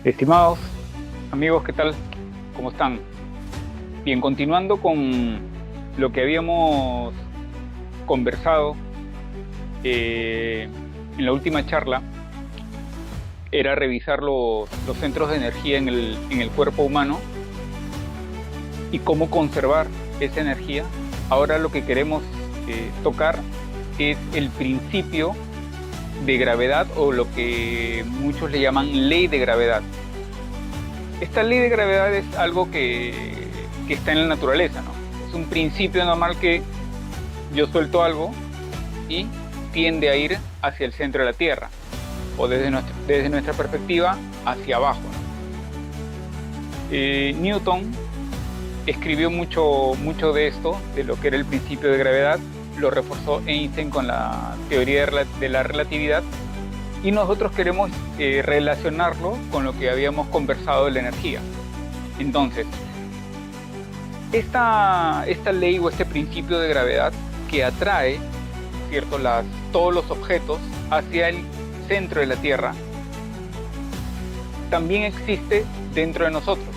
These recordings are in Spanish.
Estimados amigos, ¿qué tal? ¿Cómo están? Bien, continuando con lo que habíamos conversado en la última charla, era revisar los centros de energía en el cuerpo humano y cómo conservar esa energía. Ahora lo que queremos tocar es el principio de gravedad, o lo que muchos le llaman ley de gravedad. Esta ley de gravedad es algo que está en la naturaleza, ¿no? Es un principio normal que yo suelto algo y tiende a ir hacia el centro de la Tierra, o desde nuestra perspectiva hacia abajo, ¿no? Newton escribió mucho de esto, de lo que era el principio de gravedad. Lo reforzó Einstein con la teoría de la relatividad, y nosotros queremos relacionarlo con lo que habíamos conversado de la energía. Entonces, esta ley o este principio de gravedad que atrae, ¿cierto?, todos los objetos hacia el centro de la Tierra, también existe dentro de nosotros.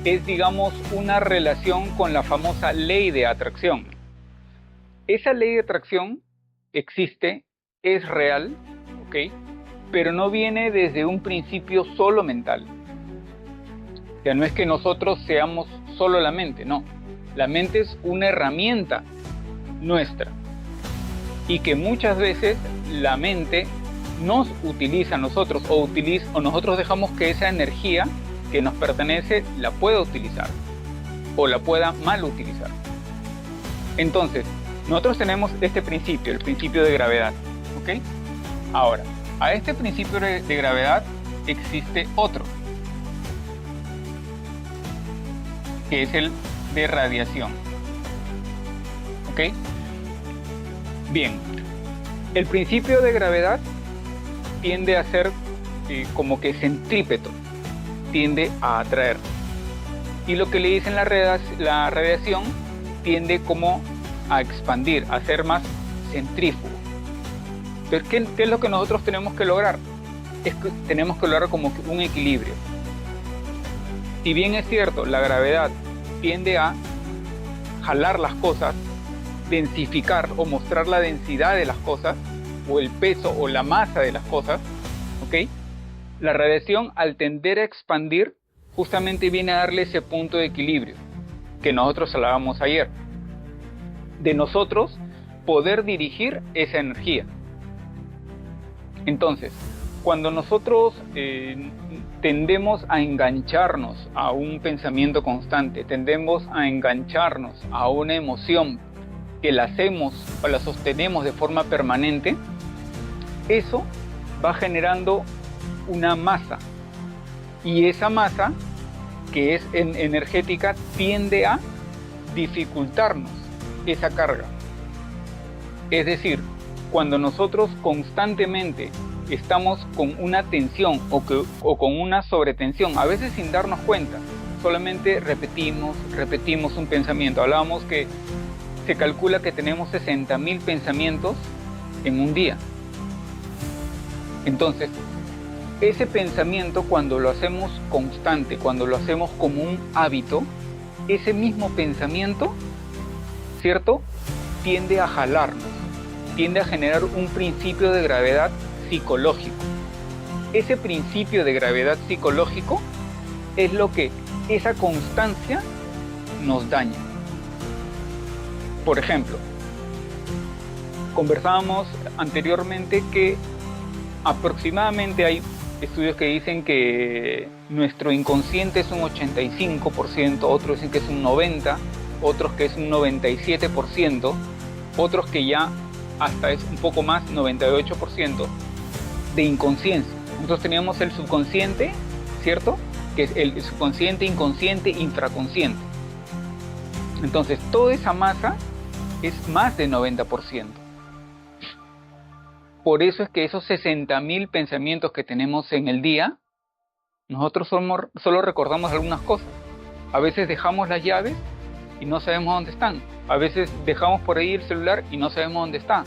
Es, digamos, una relación con la famosa ley de atracción. Esa ley de atracción existe, es real, ¿ok? Pero no viene desde un principio solo mental. O sea, no es que nosotros seamos solo la mente, no. La mente es una herramienta nuestra, y que muchas veces la mente nos utiliza a nosotros, o nosotros dejamos que esa energía que nos pertenece la pueda utilizar o la pueda mal utilizar. Entonces, nosotros tenemos este principio, el principio de gravedad, ¿ok? Ahora, a este principio de gravedad existe otro, que es el de radiación, ¿ok? Bien, el principio de gravedad tiende a ser como que centrípeto, tiende a atraer. Y lo que le dicen la radiación tiende como a expandir, a ser más centrífugo. Pero ¿qué es lo que nosotros tenemos que lograr? Es que tenemos que lograr como que un equilibrio. Si bien es cierto, la gravedad tiende a jalar las cosas, densificar o mostrar la densidad de las cosas, o el peso o la masa de las cosas, ¿ok? La radiación, al tender a expandir, justamente viene a darle ese punto de equilibrio que nosotros hablábamos ayer, de nosotros poder dirigir esa energía. Entonces, cuando nosotros tendemos a engancharnos a un pensamiento constante, tendemos a engancharnos a una emoción que la hacemos o la sostenemos de forma permanente, eso va generando una masa, y esa masa, que es energética, tiende a dificultarnos esa carga. Es decir, cuando nosotros constantemente estamos con una tensión o con una sobretensión, a veces sin darnos cuenta, solamente repetimos un pensamiento. Hablábamos que se calcula que tenemos 60.000 pensamientos en un día. Entonces, ese pensamiento, cuando lo hacemos constante, cuando lo hacemos como un hábito, ese mismo pensamiento, ¿cierto?, tiende a jalarnos, tiende a generar un principio de gravedad psicológico. Ese principio de gravedad psicológico es lo que esa constancia nos daña. Por ejemplo, conversábamos anteriormente que aproximadamente hay estudios que dicen que nuestro inconsciente es un 85%, otros dicen que es un 90%, otros que es un 97%, otros que ya hasta es un poco más, 98% de inconsciencia. Nosotros teníamos el subconsciente, ¿cierto?, que es el subconsciente, inconsciente, infraconsciente. Entonces, toda esa masa es más de 90%. Por eso es que esos 60.000 pensamientos que tenemos en el día, nosotros solo recordamos algunas cosas. A veces dejamos las llaves y no sabemos dónde están. A veces dejamos por ahí el celular y no sabemos dónde está.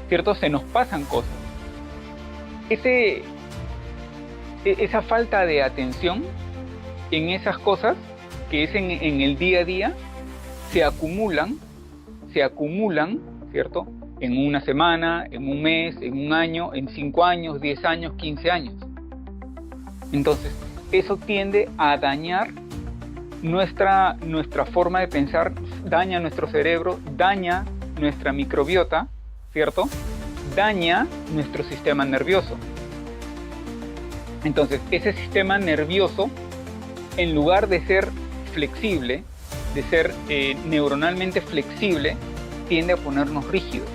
¿Cierto? Se nos pasan cosas. Ese esa falta de atención en esas cosas que es en el día a día, se acumulan, ¿cierto? En una semana, en un mes, en un año, en 5 años, 10 años, 15 años. Entonces, eso tiende a dañar nuestra forma de pensar, daña nuestro cerebro, daña nuestra microbiota, ¿cierto? Daña nuestro sistema nervioso. Entonces, ese sistema nervioso, en lugar de ser flexible, de ser neuronalmente flexible, tiende a ponernos rígidos.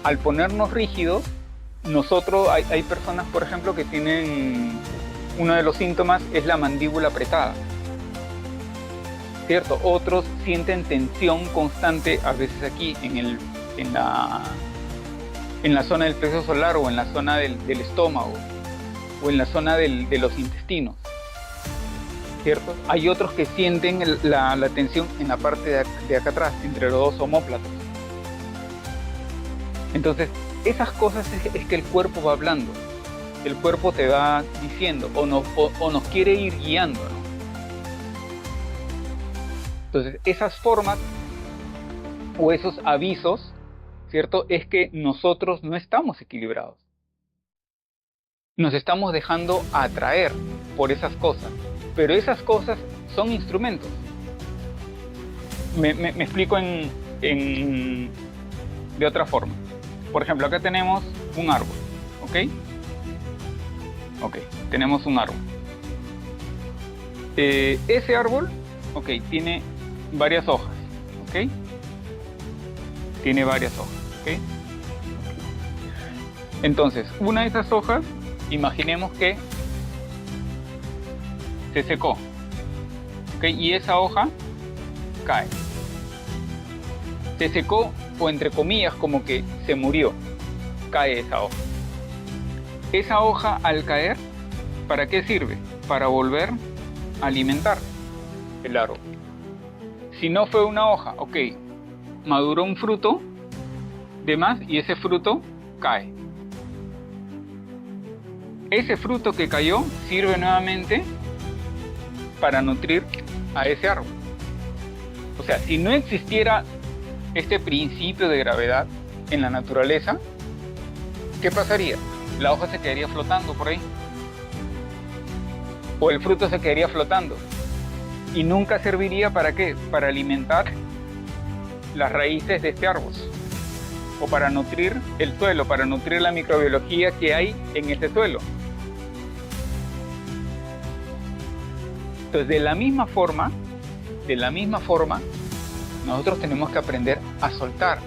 Al ponernos rígidos, nosotros, hay personas, por ejemplo, que tienen, uno de los síntomas es la mandíbula apretada, ¿cierto? Otros sienten tensión constante, a veces aquí, en la zona del plexo solar, o en la zona del estómago, o en la zona de los intestinos, ¿cierto? Hay otros que sienten la tensión en la parte de acá atrás, entre los dos omóplatos. Entonces, esas cosas es que el cuerpo va hablando, el cuerpo te va diciendo, o nos quiere ir guiando, ¿no? Entonces, esas formas o esos avisos, ¿cierto? Es que nosotros no estamos equilibrados. Nos estamos dejando atraer por esas cosas, pero esas cosas son instrumentos. Me explico de otra forma. Por ejemplo, acá tenemos un árbol, ¿ok? Ok, tenemos un árbol. Ese árbol, ok, tiene varias hojas, ¿ok? Tiene varias hojas, ¿ok? Entonces, una de esas hojas, imaginemos que se secó, ¿ok? Y esa hoja cae. Se secó, o entre comillas, como que se murió, cae esa hoja. Esa hoja, al caer, ¿para qué sirve? Para volver a alimentar el árbol. Si no fue una hoja, ok, maduró un fruto de más y ese fruto cae. Ese fruto que cayó sirve nuevamente para nutrir a ese árbol. O sea, si no existiera este principio de gravedad en la naturaleza, ¿qué pasaría? La hoja se quedaría flotando por ahí, o el fruto se quedaría flotando y nunca serviría ¿para qué? Para alimentar las raíces de este árbol, o para nutrir el suelo, para nutrir la microbiología que hay en ese suelo. Entonces, de la misma forma, nosotros tenemos que aprender a soltar.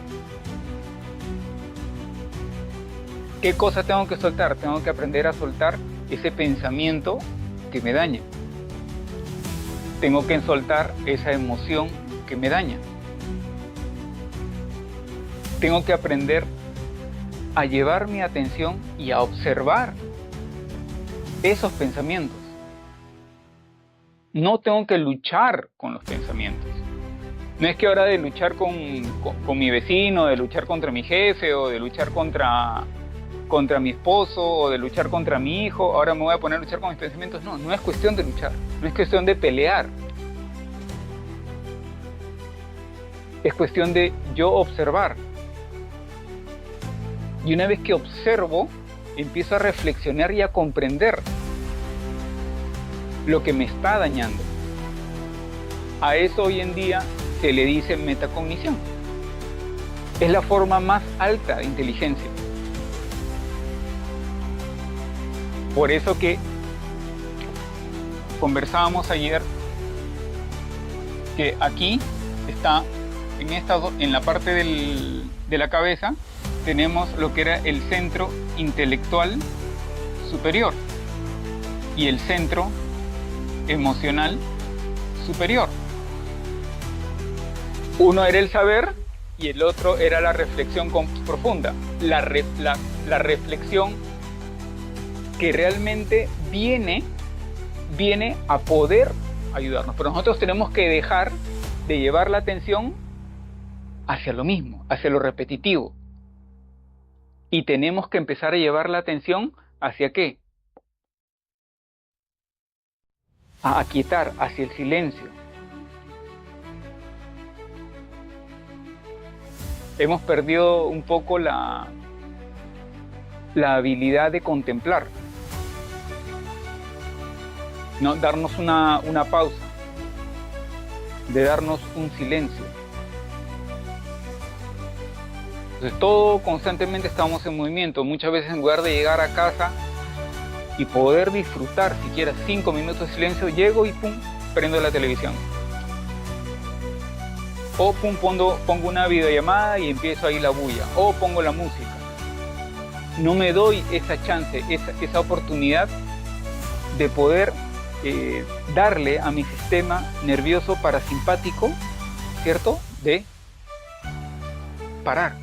¿Qué cosa tengo que soltar? Tengo que aprender a soltar ese pensamiento que me daña. Tengo que soltar esa emoción que me daña. Tengo que aprender a llevar mi atención y a observar esos pensamientos. No tengo que luchar con los pensamientos. No es que ahora de luchar con mi vecino, de luchar contra mi jefe, o de luchar contra mi esposo, o de luchar contra mi hijo, ahora me voy a poner a luchar con mis pensamientos. No, no es cuestión de luchar, no es cuestión de pelear. Es cuestión de yo observar. Y una vez que observo, empiezo a reflexionar y a comprender lo que me está dañando. A eso hoy en día se le dice metacognición. Es la forma más alta de inteligencia. Por eso que conversábamos ayer que aquí está, en la parte de la cabeza, tenemos lo que era el centro intelectual superior y el centro emocional superior. Uno era el saber y el otro era la reflexión profunda, la reflexión que realmente viene a poder ayudarnos. Pero nosotros tenemos que dejar de llevar la atención hacia lo mismo, hacia lo repetitivo. Y tenemos que empezar a llevar la atención ¿Hacia qué? A aquietar, hacia el silencio. Hemos perdido un poco la habilidad de contemplar, ¿no? Darnos una pausa, de darnos un silencio. Entonces todo constantemente estamos en movimiento. Muchas veces en lugar de llegar a casa y poder disfrutar siquiera 5 minutos de silencio, llego y pum, prendo la televisión. O pum, pongo una videollamada y empiezo ahí la bulla. O pongo la música. No me doy esa chance, esa oportunidad de poder darle a mi sistema nervioso parasimpático, ¿cierto?, de parar.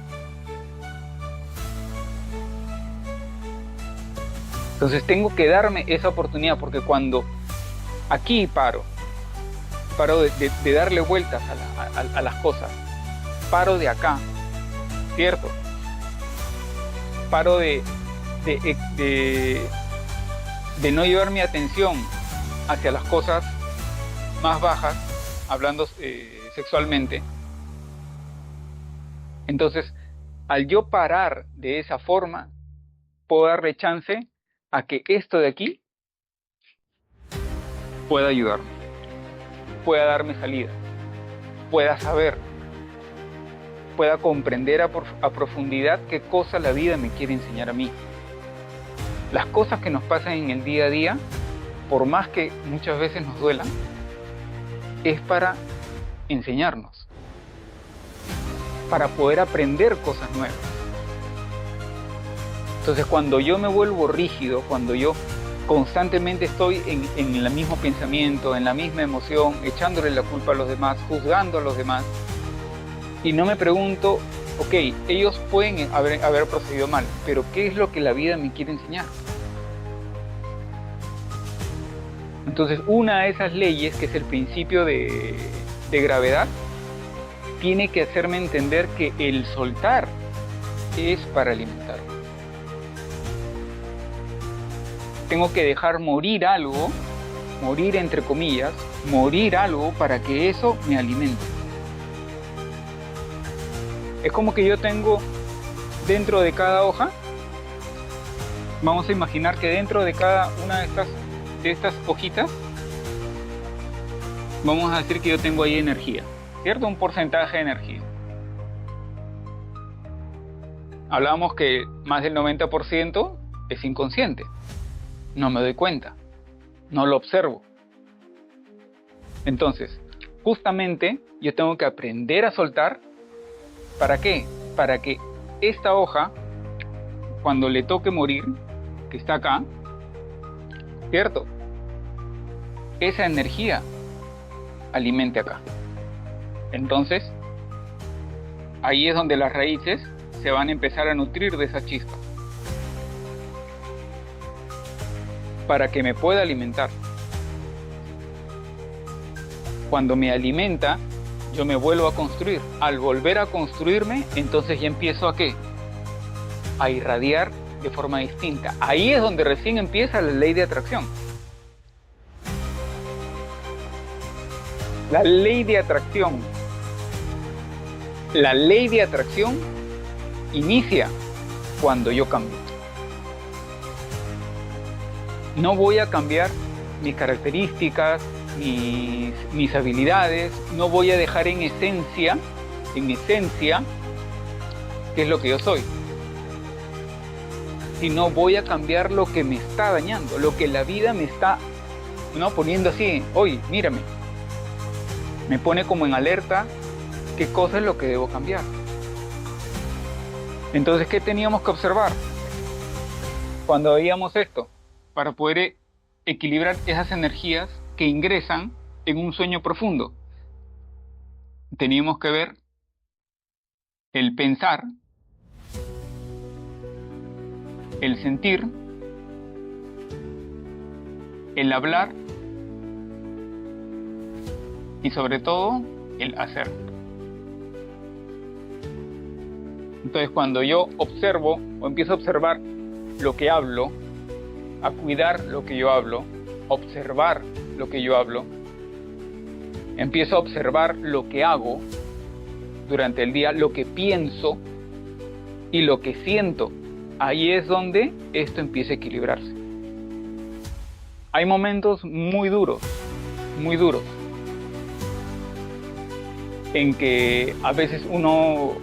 Entonces tengo que darme esa oportunidad, porque cuando aquí paro de darle vueltas a las cosas, paro de acá, ¿cierto? Paro de no llevar mi atención hacia las cosas más bajas, hablando sexualmente. Entonces, al yo parar de esa forma, puedo darle chance a que esto de aquí pueda ayudarme, pueda darme salida, pueda saber, pueda comprender a profundidad qué cosa la vida me quiere enseñar a mí. Las cosas que nos pasan en el día a día, por más que muchas veces nos duelan, es para enseñarnos, para poder aprender cosas nuevas. Entonces, cuando yo me vuelvo rígido, cuando yo constantemente estoy en el mismo pensamiento, en la misma emoción, echándole la culpa a los demás, juzgando a los demás, y no me pregunto, ok, ellos pueden haber procedido mal, pero ¿qué es lo que la vida me quiere enseñar? Entonces, una de esas leyes, que es el principio de gravedad, tiene que hacerme entender que el soltar es para alimentarme. Tengo que dejar morir algo, morir entre comillas, morir algo para que eso me alimente. Es como que yo tengo dentro de cada hoja, vamos a imaginar que dentro de cada una de estas hojitas, vamos a decir que yo tengo ahí energía, ¿cierto? Un porcentaje de energía. Hablábamos que más del 90% es inconsciente. No me doy cuenta, no lo observo. Entonces, justamente yo tengo que aprender a soltar. ¿Para qué? Para que esta hoja, cuando le toque morir, que está acá, ¿cierto?, esa energía alimente acá. Entonces, ahí es donde las raíces se van a empezar a nutrir de esa chispa, para que me pueda alimentar. Cuando me alimenta, yo me vuelvo a construir. Al volver a construirme, entonces ya empiezo ¿a qué? A irradiar de forma distinta. Ahí es donde recién empieza la ley de atracción. La ley de atracción. La ley de atracción inicia cuando yo cambio. No voy a cambiar mis características, mis habilidades, no voy a dejar en esencia, qué es lo que yo soy, sino voy a cambiar lo que me está dañando, lo que la vida me está, ¿no?, poniendo así, oye, mírame, me pone como en alerta qué cosa es lo que debo cambiar. Entonces, ¿qué teníamos que observar cuando veíamos esto? Para poder equilibrar esas energías que ingresan en un sueño profundo, teníamos que ver el pensar, el sentir, el hablar y sobre todo el hacer. Entonces, cuando yo observo o empiezo a observar lo que hablo, a cuidar lo que yo hablo, observar lo que yo hablo, empiezo a observar lo que hago durante el día, lo que pienso y lo que siento. Ahí es donde esto empieza a equilibrarse. Hay momentos muy duros, en que a veces uno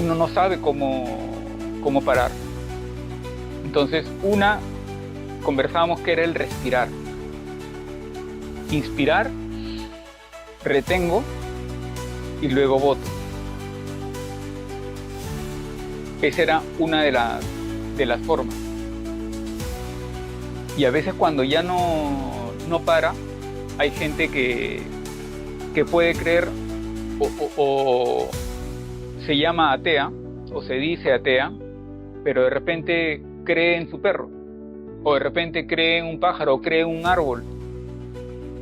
no sabe cómo parar. Entonces, conversábamos que era el respirar. Inspirar, retengo y luego boto. Esa era una de las formas. Y a veces cuando ya no para, hay gente que puede creer o se llama atea o se dice atea, pero de repente cree en su perro, o de repente cree en un pájaro, o cree en un árbol,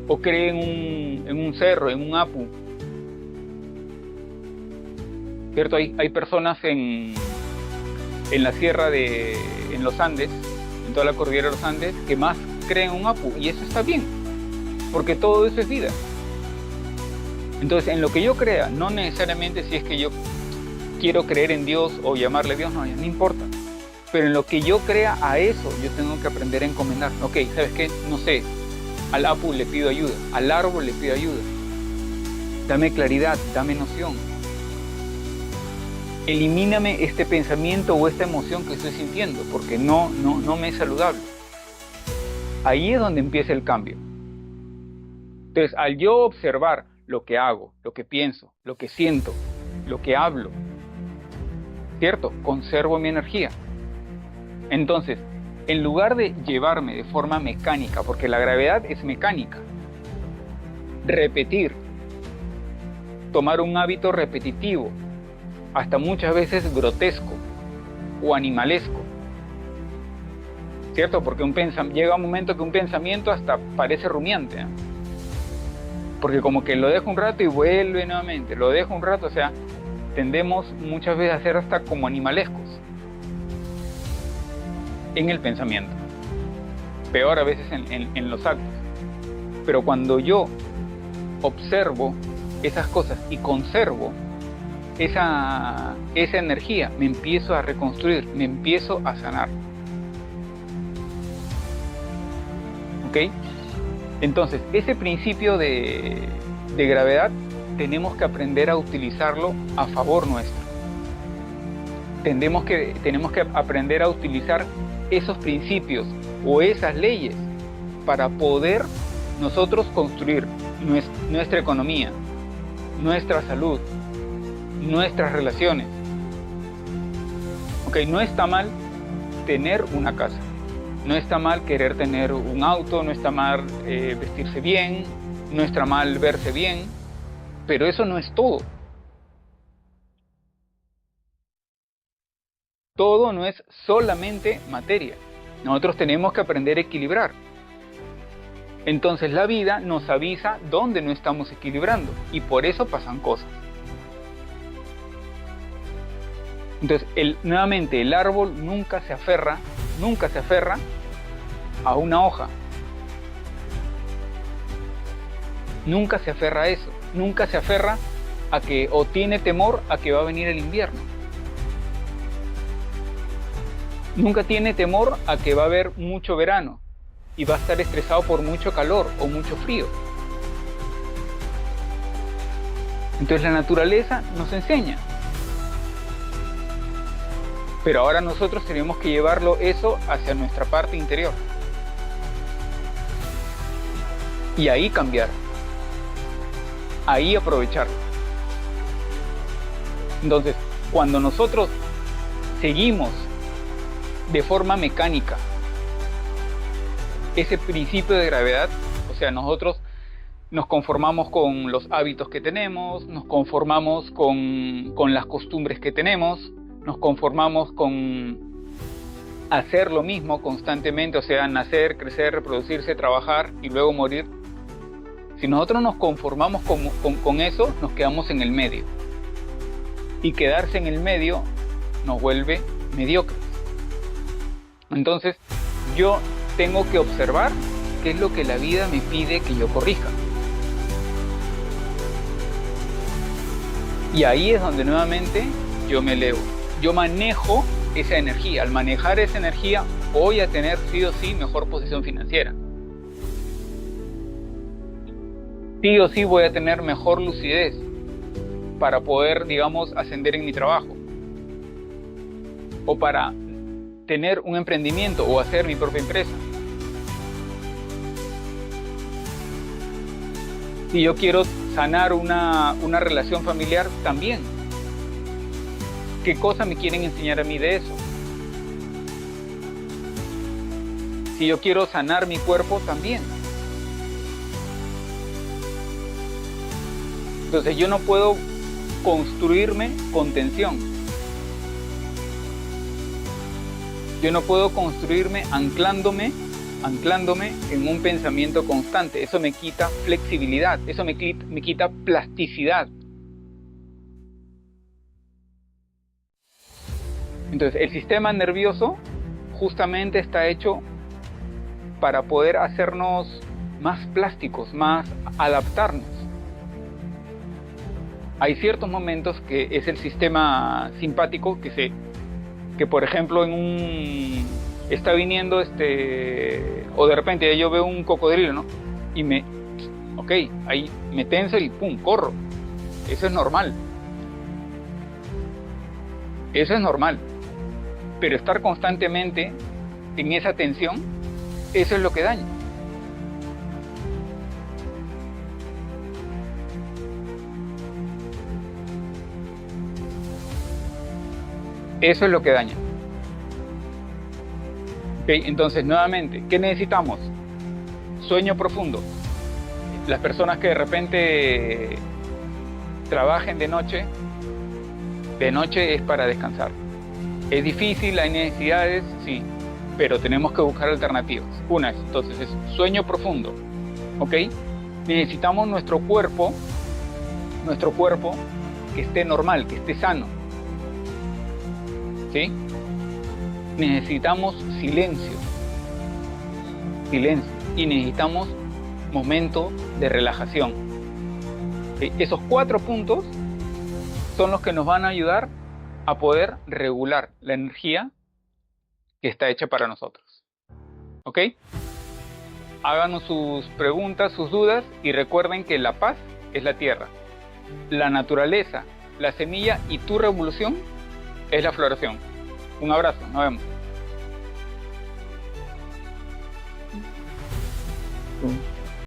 o cree en un cerro, en un apu. ¿Cierto? Hay personas en la sierra en los Andes, en toda la cordillera de los Andes, que más creen en un apu, y eso está bien, porque todo eso es vida. Entonces, en lo que yo crea, no necesariamente si es que yo quiero creer en Dios o llamarle Dios, no importa. Pero en lo que yo crea, a eso yo tengo que aprender a encomendar. Ok, ¿sabes qué? No sé, al apu le pido ayuda, al árbol le pido ayuda. Dame claridad, dame noción. Elimíname este pensamiento o esta emoción que estoy sintiendo, porque no me es saludable. Ahí es donde empieza el cambio. Entonces, al yo observar lo que hago, lo que pienso, lo que siento, lo que hablo, ¿cierto? Conservo mi energía. Entonces, en lugar de llevarme de forma mecánica, porque la gravedad es mecánica, repetir, tomar un hábito repetitivo, hasta muchas veces grotesco o animalesco, ¿cierto? Porque llega un momento que un pensamiento hasta parece rumiante, ¿eh? Porque como que lo dejo un rato y vuelve nuevamente, lo dejo un rato, o sea, tendemos muchas veces a ser hasta como animalescos en el pensamiento, peor a veces en los actos. Pero cuando yo observo esas cosas y conservo esa energía, me empiezo a reconstruir, me empiezo a sanar. ¿Ok? Entonces, ese principio de gravedad tenemos que aprender a utilizarlo a favor nuestro. Tenemos que aprender a utilizar esos principios o esas leyes para poder nosotros construir nuestra economía, nuestra salud, nuestras relaciones. Ok, no está mal tener una casa, no está mal querer tener un auto, no está mal vestirse bien, no está mal verse bien, pero eso no es todo. Todo no es solamente materia. Nosotros tenemos que aprender a equilibrar. Entonces la vida nos avisa dónde no estamos equilibrando y por eso pasan cosas. Entonces, nuevamente, el árbol nunca se aferra a una hoja. Nunca se aferra a eso. Nunca se aferra a que, o tiene temor a que va a venir el invierno. Nunca tiene temor a que va a haber mucho verano y va a estar estresado por mucho calor o mucho frío. Entonces la naturaleza nos enseña. Pero ahora nosotros tenemos que llevarlo eso hacia nuestra parte interior. Y ahí cambiar. Ahí aprovechar. Entonces, cuando nosotros seguimos de forma mecánica ese principio de gravedad, o sea, nosotros nos conformamos con los hábitos que tenemos, nos conformamos con las costumbres que tenemos, nos conformamos con hacer lo mismo constantemente, o sea, nacer, crecer, reproducirse, trabajar y luego morir. Si nosotros nos conformamos con eso, nos quedamos en el medio. Y quedarse en el medio nos vuelve mediocres. Entonces, yo tengo que observar qué es lo que la vida me pide que yo corrija. Y ahí es donde nuevamente yo me elevo. Yo manejo esa energía. Al manejar esa energía voy a tener sí o sí mejor posición financiera. Sí o sí voy a tener mejor lucidez para poder, digamos, ascender en mi trabajo. O para tener un emprendimiento o hacer mi propia empresa. Si yo quiero sanar una relación familiar, también. ¿Qué cosa me quieren enseñar a mí de eso? Si yo quiero sanar mi cuerpo, también. Entonces yo no puedo construirme con tensión. Yo no puedo construirme anclándome en un pensamiento constante. Eso me quita flexibilidad, eso me quita plasticidad. Entonces, el sistema nervioso justamente está hecho para poder hacernos más plásticos, más adaptarnos. Hay ciertos momentos que es el sistema simpático que por ejemplo está viniendo o de repente yo veo un cocodrilo, ¿no? Y ahí me tenso y pum, corro. Eso es normal. Eso es normal. Pero estar constantemente en esa tensión, eso es lo que daña. Eso es lo que daña. Entonces, nuevamente, ¿qué necesitamos? Sueño profundo. Las personas que de repente trabajen de noche es para descansar. Es difícil, hay necesidades, sí, pero tenemos que buscar alternativas. Una es, entonces, es sueño profundo, ¿ok? Necesitamos nuestro cuerpo que esté normal, que esté sano, ¿sí? Necesitamos silencio, y necesitamos momento de relajación. ¿Sí? Esos 4 puntos son los que nos van a ayudar a poder regular la energía que está hecha para nosotros. ¿Ok? Háganos sus preguntas, sus dudas, y recuerden que la paz es la tierra, la naturaleza, la semilla, y tu revolución es la floración. Un abrazo, nos vemos.